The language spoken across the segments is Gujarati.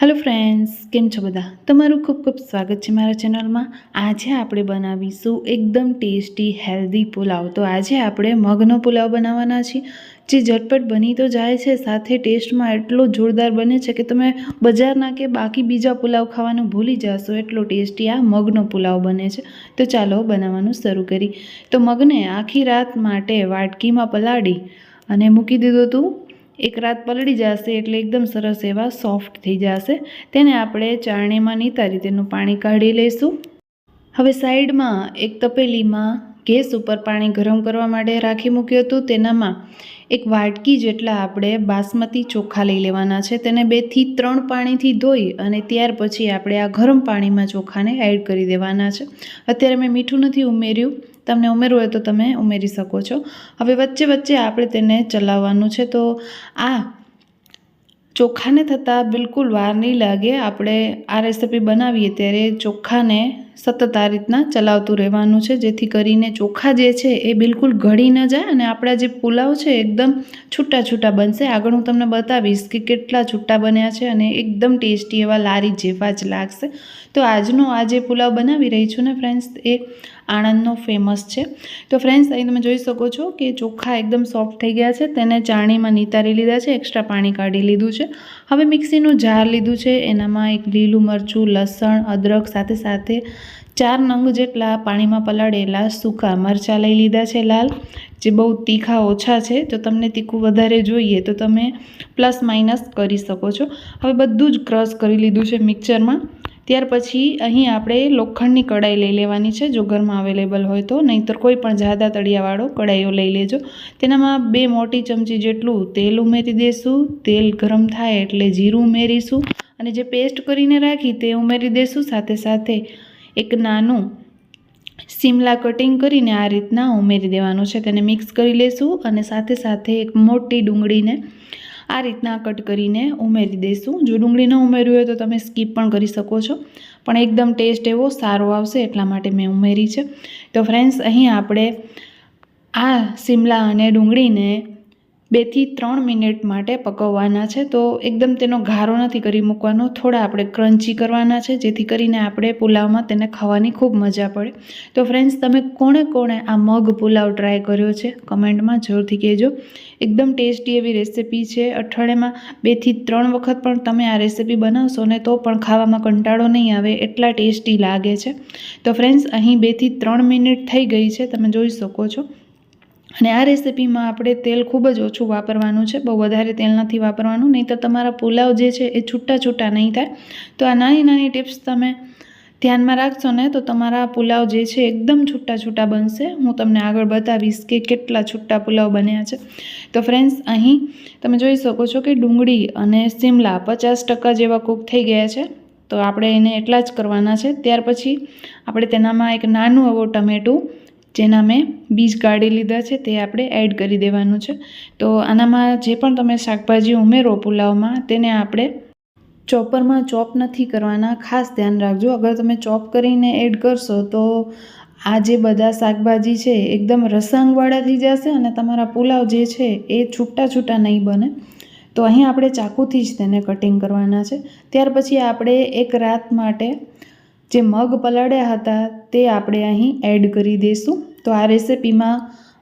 हेलो फ्रेंड्स, केम छो बधा। तमारुं खूब खूब स्वागत है मारा चेनल में। आज आपणे बनावीशुं एकदम टेस्टी हेल्धी पुलाव। तो आज आपणे मगनो पुलाव बनाववाना छीए, जे झटपट बनी तो जाए छे, साथे टेस्ट में एटलो जोरदार बने छे कि तमे बजारना के बाकी बीजा पुलाव खावानुं भूली जाशो, एटलो टेस्टी आ मगनो पुलाव बने छे। तो चालो बनाववानुं शरू करी। तो मगने आखी रात माटे वाटकीमां पलाળી अने मूकी दीधुं हतुं। एक रात पलળી जशे एटले एकदम सरस एवा सॉफ्ट थई जशे। तेने आपणे चाळणीमां नितारी तेनुं पाणी काढी लईशुं। हवे साइडमां एक तपेलीमां गैस उपर पाणी गरम करवा माटे राखी मूक्युं हतुं। तेनामां एक वाटकी जेटला आपणे बासमती चोखा लई लेवाना छे। तेने 2 થી 3 पाणीथी धोई अने त्यार पछी आपणे आ गरम पाणीमां चोखाने एड करी देवाना छे। अत्यारे मैं मीठुं नथी उमेर्युं, तमने उमेरवुं होय तो तमे उमेरी शको छो। हवे वच्चे वच्चे आपणे तेने चलाववानुं छे। तो आ चोखाने थता बिल्कुल वार नहीं लागे। आपणे आ रेसिपी बनावीए त्यारे चोखाने सतत आ रीतना चलावतुं रहेवानुं छे, जेथी करीने चोखा जे छे ए बिल्कुल गળી न जाय अने आपणा जे पुलाव छे एकदम छूटा छूटा बनशे। आगळ हुं तमने बतावीश के केटला छूटा बन्या छे अने एकदम टेस्टी एवा लारी जेवा ज लागशे। तो आजनो आ जे पुलाव बनावी रही छुं ने फ्रेंड्स, ए आणंदनो फेमस छे। तो फ्रेंड्स अहीं तमे जोई शको छो कि चोखा एकदम सॉफ्ट थई गया छे। तेने चाळणीमां नितारी लीधा छे, एक्स्ट्रा पाणी काढी लीधुं छे। हवे मिक्सीनुं जार लीधुं छे, एनामां एक લીલું મરચું, લસણ, અદરક સાથે સાથે 4 નંગ જેટલા પાણીમાં પલાળેલા સૂકા મરચાં લઈ લીધા છે લાલ, જે બહુ તીખા ઓછા છે। જો તમને તીખું વધારે જોઈએ તો તમે પ્લસ માઇનસ કરી શકો છો। હવે બધું જ ક્રશ કરી લીધું છે મિક્સરમાં। ત્યાર પછી અહીં આપણે લોખંડની કડાઈ લઈ લેવાની છે, જો ઘરમાં અવેલેબલ હોય તો, નહીંતર કોઈ પણ જાડા તળિયાવાળો કડાઈઓ લઈ લેજો। તેનામાં 2 મોટી ચમચી જેટલું તેલ ઉમેરી દેશું। તેલ ગરમ થાય એટલે જીરું ઉમેરીશું અને જે પેસ્ટ કરીને રાખી તે ઉમેરી દેશું। સાથે સાથે એક નાનું શિમલા કટિંગ કરીને આ રીતના ઉમેરી દેવાનું છે, તેને મિક્સ કરી લેશું અને સાથે સાથે એક મોટી ડુંગળીને આ રીતના કટ કરીને ઉમેરી દઈશું। જો ડુંગળી ન ઉમેરવી હોય તો તમે સ્કીપ પણ કરી શકો છો, પણ એકદમ ટેસ્ટ એવો સારો આવશે એટલા માટે મેં ઉમેરી છે। તો ફ્રેન્ડ્સ અહીં આપણે આ શિમલા અને ડુંગળીને 2 થી 3 મિનિટ માટે પકવવાના છે। તો એકદમ તેનો ઘારો નથી કરી મૂકવાનો, થોડા આપણે ક્રન્ચી કરવાના છે, જેથી કરીને આપણે પુલાવમાં તેને ખાવાની ખૂબ મજા પડે। તો ફ્રેન્ડ્સ, તમે કોણે કોણે આ મગ પુલાવ ટ્રાય કર્યો છે કમેન્ટમાં જરૂરથી કહેજો। એકદમ ટેસ્ટી એવી રેસિપી છે। અઠવાડિયામાં 2 થી 3 વખત પણ તમે આ રેસિપી બનાવશો ને તો પણ ખાવામાં કંટાળો નહીં આવે, એટલા ટેસ્ટી લાગે છે। તો ફ્રેન્ડ્સ, અહીં 2 થી 3 મિનિટ થઈ ગઈ છે, તમે જોઈ શકો છો। અને આ રેસિપીમાં આપણે તેલ ખૂબ જ ઓછું વાપરવાનું છે, બહુ વધારે તેલ નથી વાપરવાનું, નહીં તો તમારા પુલાવ જે છે એ છૂટા છૂટા નહીં થાય। તો આ નાની નાની ટિપ્સ તમે ધ્યાનમાં રાખશો ને તો તમારા પુલાવ જે છે એકદમ છૂટા છૂટા બનશે। હું તમને આગળ બતાવીશ કે કેટલા છૂટા પુલાવ બન્યા છે। તો ફ્રેન્ડ્સ, અહીં તમે જોઈ શકો છો કે ડુંગળી અને શિમલા 50% જેવા કૂક થઈ ગયા છે, તો આપણે એને એટલા જ કરવાના છે। ત્યાર પછી આપણે તેનામાં એક નાનું એવું ટમેટું, જેના મેં બીજ કાઢી લીધા છે, તે આપણે એડ કરી દેવાનું છે। તો આનામાં જે પણ તમે શાકભાજી ઉમેરો પુલાવમાં, તેને આપણે ચોપરમાં ચોપ નથી કરવાના, ખાસ ધ્યાન રાખજો। અગર તમે ચોપ કરીને એડ કરશો તો આ જે બધા શાકભાજી છે એકદમ રસાંગવાળા થઈ જશે અને તમારા પુલાવ જે છે એ છૂટા છૂટા નહીં બને। તો અહીં આપણે ચાકુથી જ તેને કટિંગ કરવાના છે। ત્યાર પછી આપણે એક રાત માટે જે મગ પલાળ્યા હતા તે આપણે અહીં એડ કરી દઈશું। તો આ રેસિપીમાં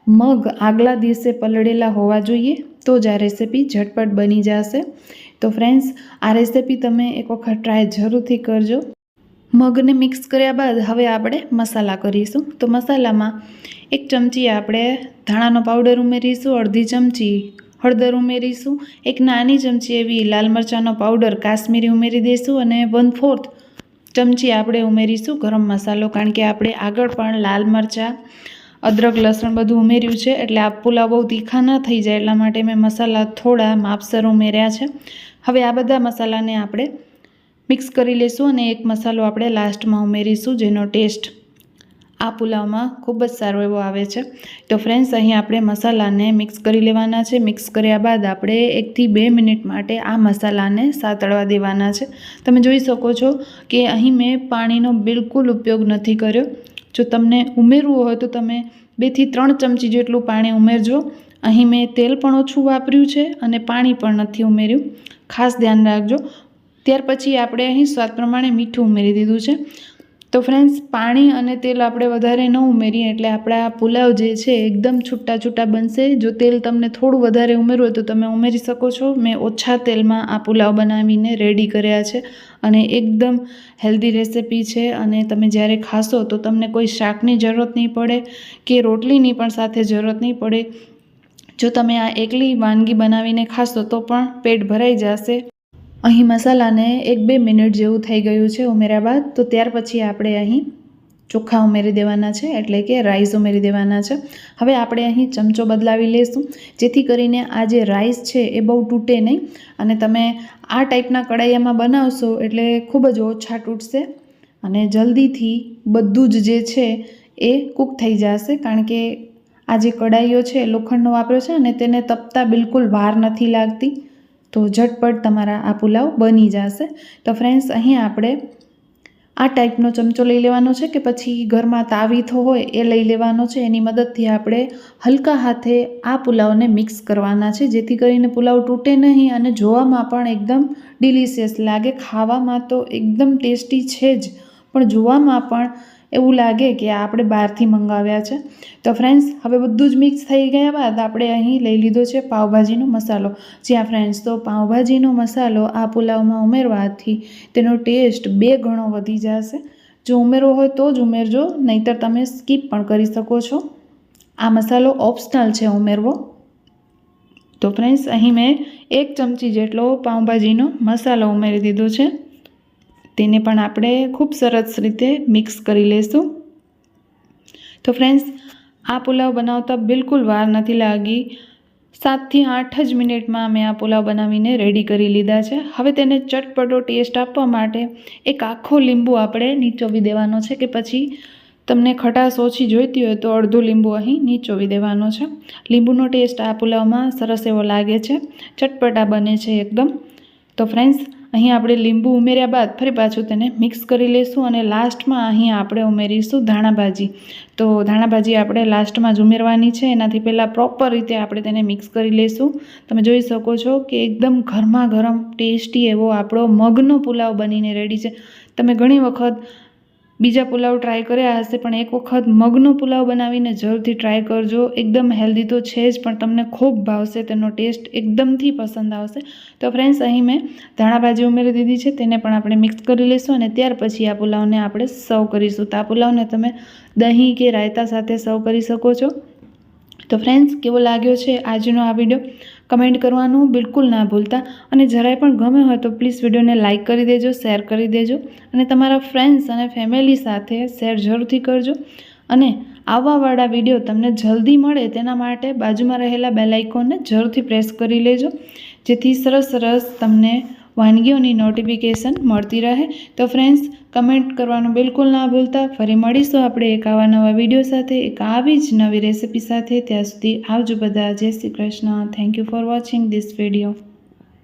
મગ આગલા દિવસે પલળેલા હોવા જોઈએ, તો જ આ રેસિપી ઝટપટ બની જશે। તો ફ્રેન્ડ્સ, આ રેસિપી તમે એક વખત ટ્રાય જરૂરથી કરજો। મગને મિક્સ કર્યા બાદ હવે આપણે મસાલા કરીશું। તો મસાલામાં 1 ચમચી આપણે ધાણાનો પાવડર ઉમેરીશું, અડધી ચમચી હળદર ઉમેરીશું, એક નાની ચમચી એવી લાલ મરચાંનો પાવડર કાશ્મીરી ઉમેરી દઈશું અને 1/4 ચમચી આપણે ઉમેરીશું ગરમ મસાલો, કારણ કે આપણે આગળ પણ લાલ મરચાં, અદરક, લસણ બધું ઉમેર્યું છે, એટલે આ પુલાવ બહુ તીખા ન થઈ જાય એટલા માટે મેં મસાલા થોડા માપસર ઉમેર્યા છે। હવે આ બધા મસાલાને આપણે મિક્સ કરી લઈશું અને એક મસાલો આપણે લાસ્ટમાં ઉમેરીશું, જેનો ટેસ્ટ આ પુલાવમાં ખૂબ જ સારો એવો આવે છે। તો ફ્રેન્ડ્સ, અહીં આપણે મસાલાને મિક્સ કરી લેવાના છે। મિક્સ કર્યા બાદ આપણે 1 થી 2 મિનિટ માટે આ મસાલાને સાતળવા દેવાના છે। તમે જોઈ શકો છો કે અહીં મેં પાણીનો બિલકુલ ઉપયોગ નથી કર્યો। જો તમને ઉમેરવું હોય તો તમે 2 થી 3 ચમચી જેટલું પાણી ઉમેરજો। અહીં મેં તેલ પણ ઓછું વાપર્યું છે અને પાણી પણ નથી ઉમેર્યું, ખાસ ધ્યાન રાખજો। ત્યાર પછી આપણે અહીં સ્વાદ પ્રમાણે મીઠું ઉમેરી દીધું છે। તો ફ્રેન્ડ્સ, પાણી અને તેલ આપણે વધારે ન ઉમેરીએ એટલે આપણા પુલાવ જે છે એકદમ છૂટા છૂટા બનશે। જો તેલ તમને થોડું વધારે ઉમેરવું હોય તો તમે ઉમેરી શકો છો। મેં ઓછા તેલમાં આ પુલાવ બનાવીને રેડી કર્યા છે અને એકદમ હેલ્ધી રેસિપી છે અને તમે જ્યારે ખાશો તો તમને કોઈ શાકની જરૂરત નહીં પડે કે રોટલીની પણ સાથે જરૂરત નહીં પડે। જો તમે આ એકલી વાનગી બનાવીને ખાશો તો પણ પેટ ભરાઈ જશે। અહીં મસાલાને 1-2 મિનિટ જેવું થઈ ગયું છે ઉમેર્યા બાદ। તો ત્યાર પછી આપણે અહીં ચોખા ઉમેરી દેવાના છે, એટલે કે રાઈસ ઉમેરી દેવાના છે। હવે આપણે અહીં ચમચો બદલાવી લઈશું જેથી કરીને આ જે રાઈસ છે એ બહુ તૂટે નહીં અને તમે આ ટાઈપના કડાઈયામાં બનાવશો એટલે ખૂબ જ ઓછા તૂટશે અને જલ્દીથી બધું જ જે છે એ કૂક થઈ જશે। કારણ કે આ જે કડાઈઓ છે લોખંડનો વાપર્યો છે અને તેને તપતા બિલકુલ વાર નથી લાગતી, તો ઝટપટ તમારા આ પુલાવ બની જશે। તો ફ્રેન્ડ્સ, અહીં આપણે આ ટાઈપનો ચમચો લઈ લેવાનો છે કે પછી ઘરમાં તાવીથો હોય એ લઈ લેવાનો છે। એની મદદથી આપણે હલકા હાથે આ પુલાવને મિક્સ કરવાના છે જેથી કરીને પુલાવ તૂટે નહીં અને જોવામાં પણ એકદમ ડિલિશિયસ લાગે। ખાવામાં તો એકદમ ટેસ્ટી છે જ, પણ જોવામાં પણ એવું લાગે કે આપણે બહારથી મંગાવ્યા છે। તો ફ્રેન્ડ્સ, હવે બધું જ મિક્સ થઈ ગયા બાદ આપણે અહીં લઈ લીધો છે પાવભાજીનો મસાલો। જ્યાં ફ્રેન્ડ્સ, તો પાવભાજીનો મસાલો આ પુલાવમાં ઉમેરવાથી તેનો ટેસ્ટ 2 ગણો વધી જશે। જો ઉમેરવો હોય તો જ ઉમેરજો, નહીંતર તમે સ્કીપ પણ કરી શકો છો। આ મસાલો ઓપ્શનલ છે ઉમેરવો। તો ફ્રેન્ડ્સ, અહીં મેં 1 ચમચી જેટલો પાવભાજીનો મસાલો ઉમેરી દીધો છે। તેને પણ આપણે ખૂબ સરસ રીતે મિક્સ કરી લઈશું। તો ફ્રેન્ડ્સ, આ પુલાવ બનાવતા બિલકુલ વાર નથી લાગી। 7 થી 8 જ મિનિટમાં મેં આ પુલાવ બનાવીને રેડી કરી લીધા છે। હવે તેને ચટપટો ટેસ્ટ આપવા માટે એક આખો લીંબુ આપણે નીચોવી દેવાનો છે કે પછી તમને ખટાશ ઓછી જોઈતી હોય તો અડધું લીંબુ અહીં નીચોવી દેવાનો છે। લીંબુનો ટેસ્ટ આ પુલાવમાં સરસ એવો લાગે છે, ચટપટા બને છે એકદમ। તો ફ્રેન્ડ્સ, અહીં આપણે લીંબુ ઉમેર્યા બાદ ફરી પાછું તેને મિક્સ કરી લઈશું અને લાસ્ટમાં અહીં આપણે ઉમેરીશું ધાણાભાજી। તો ધાણાભાજી આપણે લાસ્ટમાં જ ઉમેરવાની છે, એનાથી પહેલાં પ્રોપર રીતે આપણે તેને મિક્સ કરી લઈશું। તમે જોઈ શકો છો કે એકદમ ગરમા ગરમ ટેસ્ટી એવો આપણો મગનો પુલાવ બનીને રેડી છે। તમે ઘણી વખત બીજા પુલાવ ટ્રાય કર્યા હશે, પણ એક વખત મગનો પુલાવ બનાવીને જરૂરથી ટ્રાય કરજો। એકદમ હેલ્ધી તો છે જ, પણ તમને ખૂબ ભાવશે, તેનો ટેસ્ટ એકદમથી પસંદ આવશે। તો ફ્રેન્ડ્સ, અહીં મેં ધાણાભાજી ઉમેરી દીધી છે, તેને પણ આપણે મિક્સ કરી લઈશું અને ત્યાર પછી આ પુલાવને આપણે સર્વ કરીશું। તો આ પુલાવને તમે દહીં કે રાયતા સાથે સર્વ કરી શકો છો। તો ફ્રેન્ડ્સ, કેવો લાગ્યો છે આજનો આ વિડીયો? કમેન્ટ કરવાનું બિલકુલ ના ભૂલતા અને જરાય પણ ગમે હોય તો પ્લીઝ વિડીયોને લાઇક કરી દેજો, શેર કરી દેજો અને તમારા ફ્રેન્ડ્સ અને ફેમિલી સાથે શેર જરૂરથી કરજો। અને આવવાવાળા વિડીયો તમને જલ્દી મળે તેના માટે બાજુમાં રહેલા બેલ આઇકોનને જરૂરથી પ્રેસ કરી લેજો, જેથી સરસ તમને વાનગીઓની નોટિફિકેશન મળતી રહે। તો ફ્રેન્ડ્સ, કમેન્ટ કરવાનું બિલકુલ ના ભૂલતા। ફરી મળીશું આપણે એક આવા નવા વિડીયો સાથે, એક આવી જ નવી રેસિપી સાથે। ત્યાં સુધી આવજો બધા। જય Shri Krishna. Thank you for watching this video.